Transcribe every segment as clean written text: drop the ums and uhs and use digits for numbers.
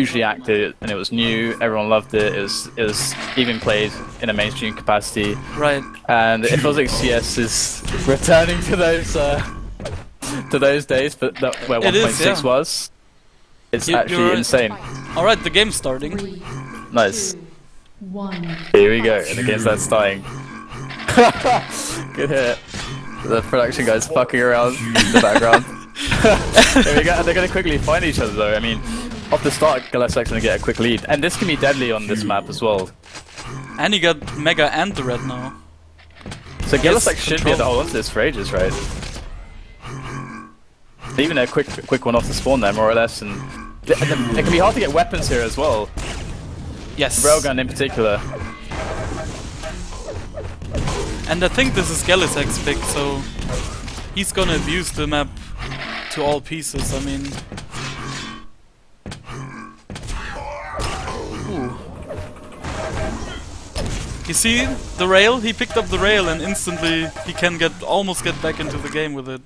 hugely active, and it was new. Everyone loved it. It was even played in a mainstream capacity. Right. And it feels like CS is returning to those days, but where 1.6 was. It's actually insane. All right, the game's starting. Nice. Here we go, and the game starts starting. Good hit. The production guy's fucking around in the background. There we go. They're going to quickly find each other though. I mean, off the start, Gelleh's going to get a quick lead. And this can be deadly on this map as well. And he got Mega and the red now. So Gelleh should be able to hold on to this for ages, right? Even a quick one off the spawn there, more or less. And it can be hard to get weapons here as well. Yes. Railgun in particular. And I think this is Gelleh's pick, so he's gonna abuse the map to all pieces. I mean, ooh. You see the rail? He picked up the rail, and instantly he can almost get back into the game with it.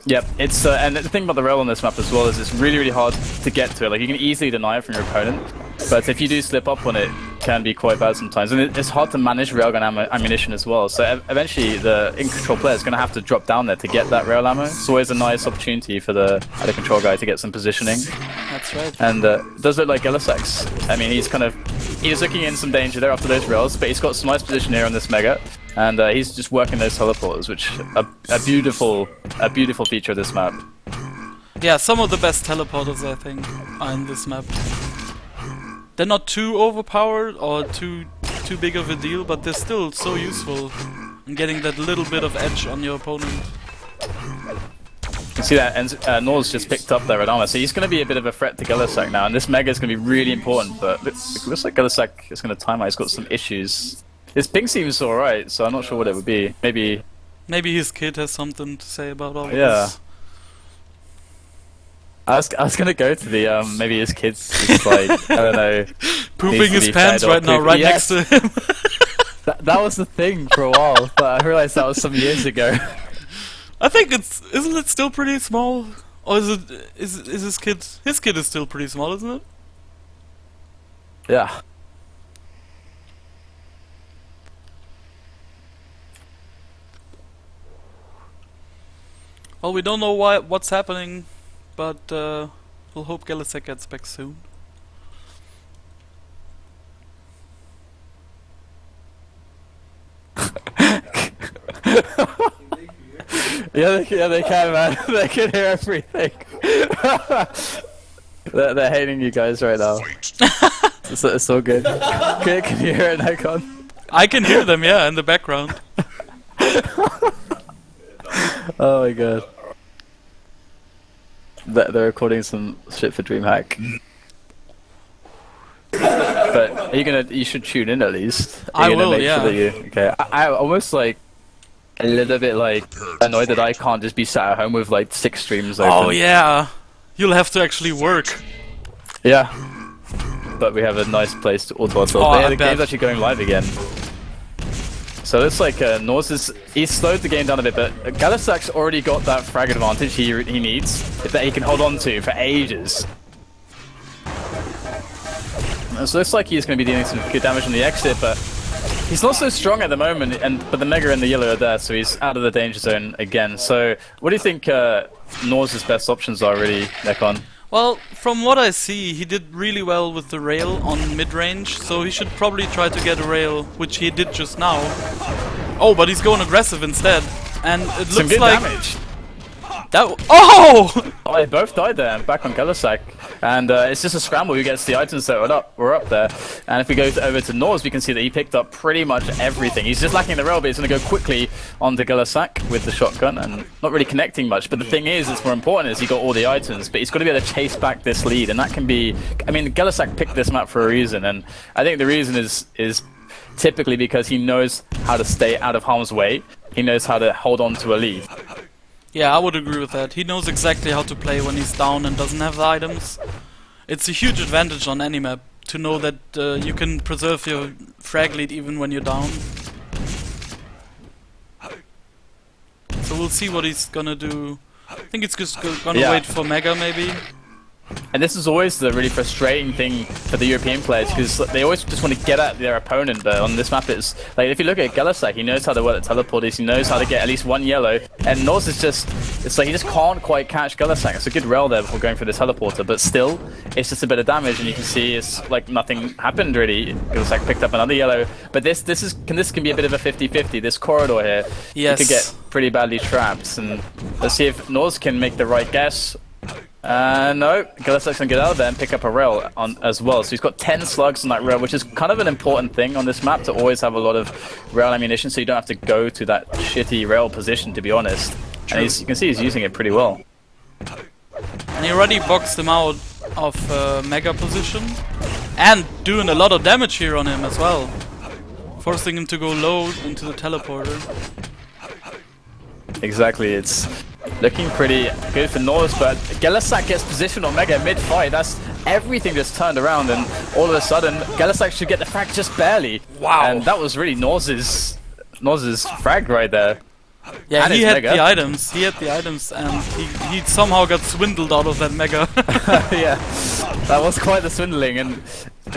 Yep, it's and the thing about the rail on this map as well is it's really hard to get to it. Like you can easily deny it from your opponent, but if you do slip up on it, it can be quite bad sometimes. And it's hard to manage railgun ammunition as well. So eventually, the in-control player is going to have to drop down there to get that rail ammo. It's always a nice opportunity for the control guy to get some positioning. That's right. And it does look like Gelleh. I mean, he's looking in some danger there after those rails, but he's got some nice position here on this Mega. And he's just working those teleporters, which are a beautiful feature of this map. Yeah, some of the best teleporters I think are in this map. They're not too overpowered or too big of a deal, but they're still so useful in getting that little bit of edge on your opponent. You can see that N0RZ just picked up their red armor, so he's going to be a bit of a threat to Gelleh now, and this Mega is going to be really important, but it looks like Gelleh is going to time out. He's got some issues. His ping seems alright, so I'm not sure what it would be. Maybe his kid has something to say about all of yeah. this. I was gonna go to the maybe his kid's just like I don't know, pooping his pants right now, right next to him. that was the thing for a while, but I realized that was some years ago. I think isn't it still pretty small, or is his kid is still pretty small, isn't it? Yeah. Well, we don't know what's happening, but we'll hope Gelleh gets back soon. Yeah, they can, man. They can hear everything. They're hating you guys right now. It's so good. Can you hear it, Nikon? I can hear them, yeah, in the background. Oh my god. They're recording some shit for DreamHack. But you should tune in at least. I will, yeah. Okay. I almost like a little bit like annoyed that I can't just be sat at home with like 6 streams open. Oh yeah. You'll have to actually work. Yeah. But we have a nice place to auto ourselves. Oh, the game's actually going live again. So it looks like N0RZ he's slowed the game down a bit, but Gelleh's already got that frag advantage he needs, that he can hold on to for ages. So it looks like he's going to be dealing some good damage on the exit, but he's not so strong at the moment, but the Mega and the Yellow are there, so he's out of the danger zone again. So what do you think N0RZ's best options are really, Nekon? Well, from what I see, he did really well with the rail on mid-range, so he should probably try to get a rail, which he did just now. Oh, but he's going aggressive instead, and it some looks good like damage. that. Oh! Oh, they both died there, back on Gelleh. And it's just a scramble who gets the items that were up there. And if we go over to N0RZ, we can see that he picked up pretty much everything. He's just lacking the rail, but he's going to go quickly onto Gelleh with the shotgun and not really connecting much. But the thing is, it's more important is he got all the items, but he's got to be able to chase back this lead. And that can be, I mean, Gelleh picked this map for a reason. And I think the reason is typically because he knows how to stay out of harm's way. He knows how to hold on to a lead. Yeah, I would agree with that. He knows exactly how to play when he's down and doesn't have the items. It's a huge advantage on any map to know that you can preserve your frag lead even when you're down. So we'll see what he's gonna do. I think it's just gonna wait for Mega maybe. And this is always the really frustrating thing for the European players, because they always just want to get at their opponent. But on this map, it's like if you look at Gelleh, he knows how to work the teleporters, he knows how to get at least one yellow. And N0RZ is just, it's like he just can't quite catch Gelleh. It's a good rail there before going for the teleporter, but still, it's just a bit of damage, and you can see it's like nothing happened really. Gelleh picked up another yellow, but this can be a bit of a 50-50. This corridor here, Yes. you could get pretty badly trapped, and let's see if N0RZ can make the right guess. No, Gelleh can get out of there and pick up a rail on as well. So he's got 10 slugs on that rail, which is kind of an important thing on this map, to always have a lot of rail ammunition, so you don't have to go to that shitty rail position, to be honest. True. And you can see he's using it pretty well. And he already boxed him out of mega position, and doing a lot of damage here on him as well, forcing him to go low into the teleporter. Exactly, it's looking pretty good for N0RZ, but Gelleh gets positioned on Mega mid-fight. That's everything just turned around, and all of a sudden Gelleh should get the frag just barely. Wow. And that was really N0RZ's frag right there. Yeah, And he it's had Mega. the items. He had the items, and he somehow got swindled out of that mega. Yeah, that was quite the swindling, and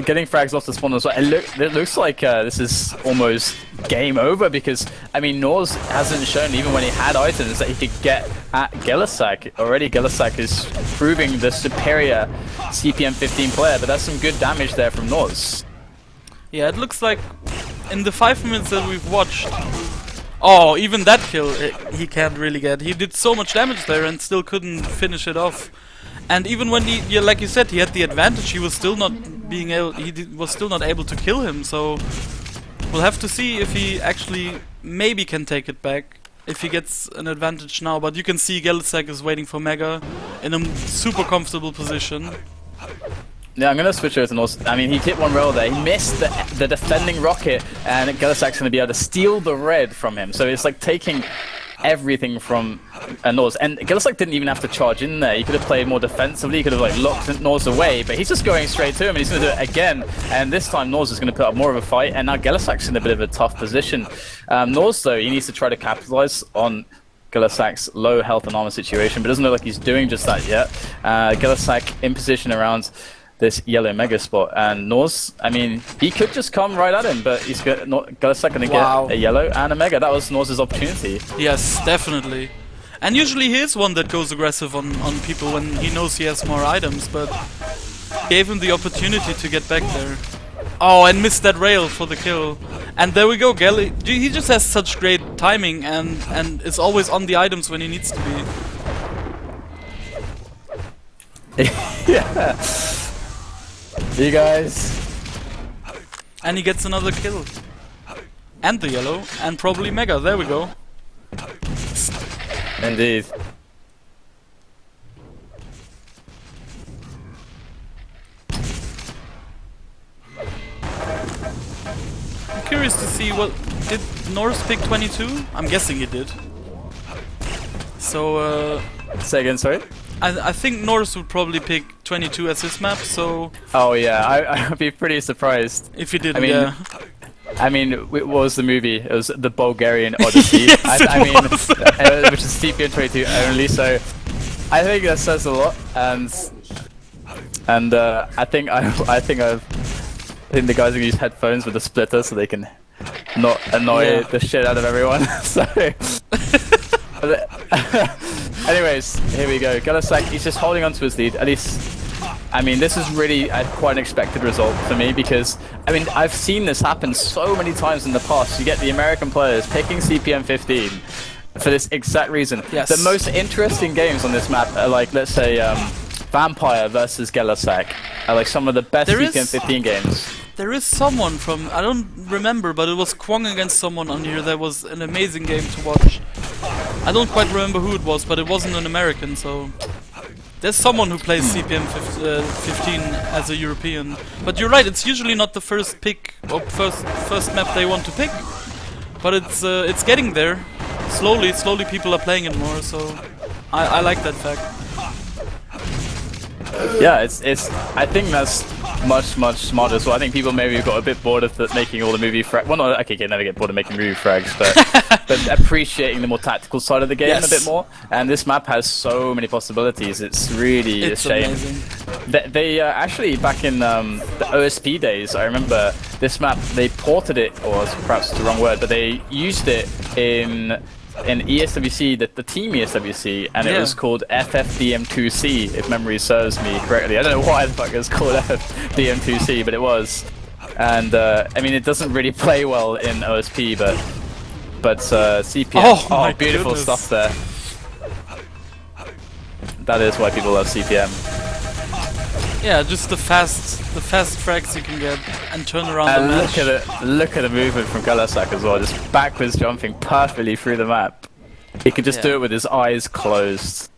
getting frags off the spawn as well. It looks like this is almost game over, because I mean N0RZ hasn't shown, even when he had items, that he could get at Gelleh. Already Gelleh is proving the superior CPM15 player, but that's some good damage there from N0RZ. Yeah, it looks like in the 5 minutes that we've watched. Oh, even that kill he can't really get. He did so much damage there and still couldn't finish it off. And even when yeah, like you said, he had the advantage, he was still not being able. Was still not able to kill him. So we'll have to see if he actually maybe can take it back if he gets an advantage now. But you can see Gelleh is waiting for Mega in a super comfortable position. Yeah, I'm going to switch over to N0RZ. I mean, he hit one rail there. He missed the defending rocket, and Gelleh's going to be able to steal the red from him. So it's like taking everything from N0RZ. And Gelleh didn't even have to charge in there. He could have played more defensively. He could have like locked N0RZ away, but he's just going straight to him, and he's going to do it again. And this time N0RZ is going to put up more of a fight, and now Gelleh's in a bit of a tough position. N0RZ, though, he needs to try to capitalize on Gelleh's low health and armor situation, but it doesn't look like he's doing just that yet. Gelleh in position around this yellow mega spot, and N0RZ, I mean, he could just come right at him, but he's Gelleh going to get a yellow and a mega. That was N0RZ's opportunity. Yes, definitely. And usually he is one that goes aggressive on people when he knows he has more items, but gave him the opportunity to get back there. Oh, and missed that rail for the kill. And there we go, Gelleh. He just has such great timing and is always on the items when he needs to be. Yeah. You guys. And he gets another kill. And the yellow, and probably mega. There we go. Indeed. I'm curious to see what... Did N0RZ pick 22? I'm guessing he did. So, Say again, sorry? I think N0RZ would probably pick 22 as his map, so... Oh yeah, I'd be pretty surprised. If he didn't, I mean, yeah. I mean, what was the movie? It was the Bulgarian Odyssey. Yes, I it mean, was. which is CPM22 only. So I think that says a lot, and I think the guys are gonna use headphones with a splitter so they can not annoy the shit out of everyone. So. Anyways, here we go. Gelleh, he's just holding on to his lead. At least, I mean, this is really quite an expected result for me, because, I mean, I've seen this happen so many times in the past. You get the American players picking CPM15 for this exact reason. Yes. The most interesting games on this map are like, let's say, Vampire versus Gelleh, are like some of the best CPM15 games. There is someone from, I don't remember, but it was Kwong against someone on here that was an amazing game to watch. I don't quite remember who it was, but it wasn't an American, so... There's someone who plays CPM 15 as a European. But you're right, it's usually not the first pick, or first map they want to pick. But it's getting there. Slowly people are playing it more, so... I like that fact. Yeah, it's. I think that's much smarter. So I think people maybe got a bit bored of making all the movie frags. Well, not okay, you never get bored of making movie frags, but appreciating the more tactical side of the game a bit more. And this map has so many possibilities. It's really a shame. Amazing. They actually, back in the OSP days, I remember this map, they ported it, or perhaps the wrong word, but they used it in ESWC, the team ESWC, and it was called FFDM2C, if memory serves me correctly. I don't know why the fuck it was called FFDM2C, but it was. And I mean, it doesn't really play well in OSP, but CPM, oh beautiful goodness. stuff there. That is why people love CPM. Yeah, just the fast frags you can get and turn around the match. Look at the movement from Gelleh as well, just backwards jumping perfectly through the map. He can just do it with his eyes closed.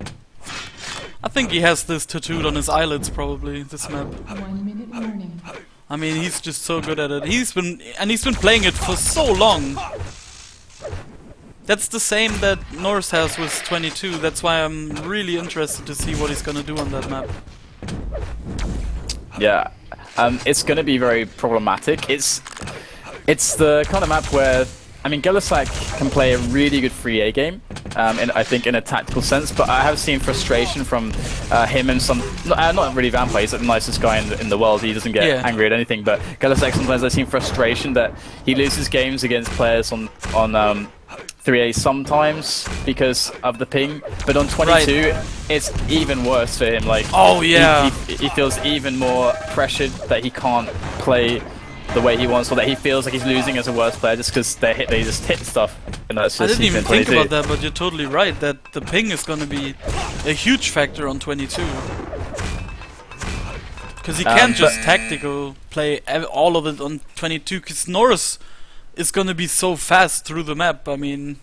I think he has this tattooed on his eyelids probably, this map. 1 minute warning. I mean, he's just so good at it. He's been playing it for so long. That's the same that N0RZ has with 22. That's why I'm really interested to see what he's gonna do on that map. Yeah, it's going to be very problematic. It's the kind of map where, I mean, Gelleh can play a really good 3A game, and I think in a tactical sense, but I have seen frustration from him and some, not really Vampire, he's the nicest guy in the world, he doesn't get angry at anything, but Gelleh sometimes I've seen frustration that he loses games against players on 3A sometimes because of the ping, but on 22 it's even worse for him. Like, he feels even more pressured that he can't play the way he wants, or that he feels like he's losing as a worse player just because they just hit stuff. And that's I just didn't even think 22. about that, but you're totally right that the ping is gonna be a huge factor on 22. Because he can't just tactical play all of it on 22, because N0RZ is gonna be so fast through the map. I mean,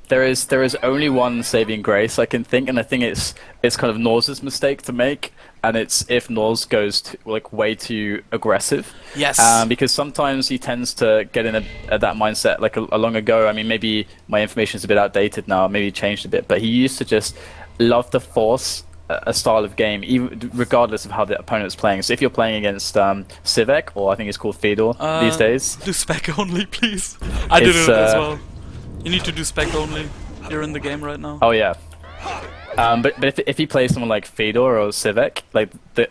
there is only one saving grace I can think, and I think it's kind of N0RZ's mistake to make, and it's if N0RZ goes like way too aggressive. Yes. Because sometimes he tends to get in that mindset. Like a long ago, I mean, maybe my information is a bit outdated now, maybe changed a bit, but he used to just love to force a style of game, even regardless of how the opponent's playing. So if you're playing against Civek, or I think it's called Fedor these days, do spec only, please. I did it as well. You need to do spec only. You're in the game right now. Oh yeah. But if he plays someone like Fedor or Civek, like the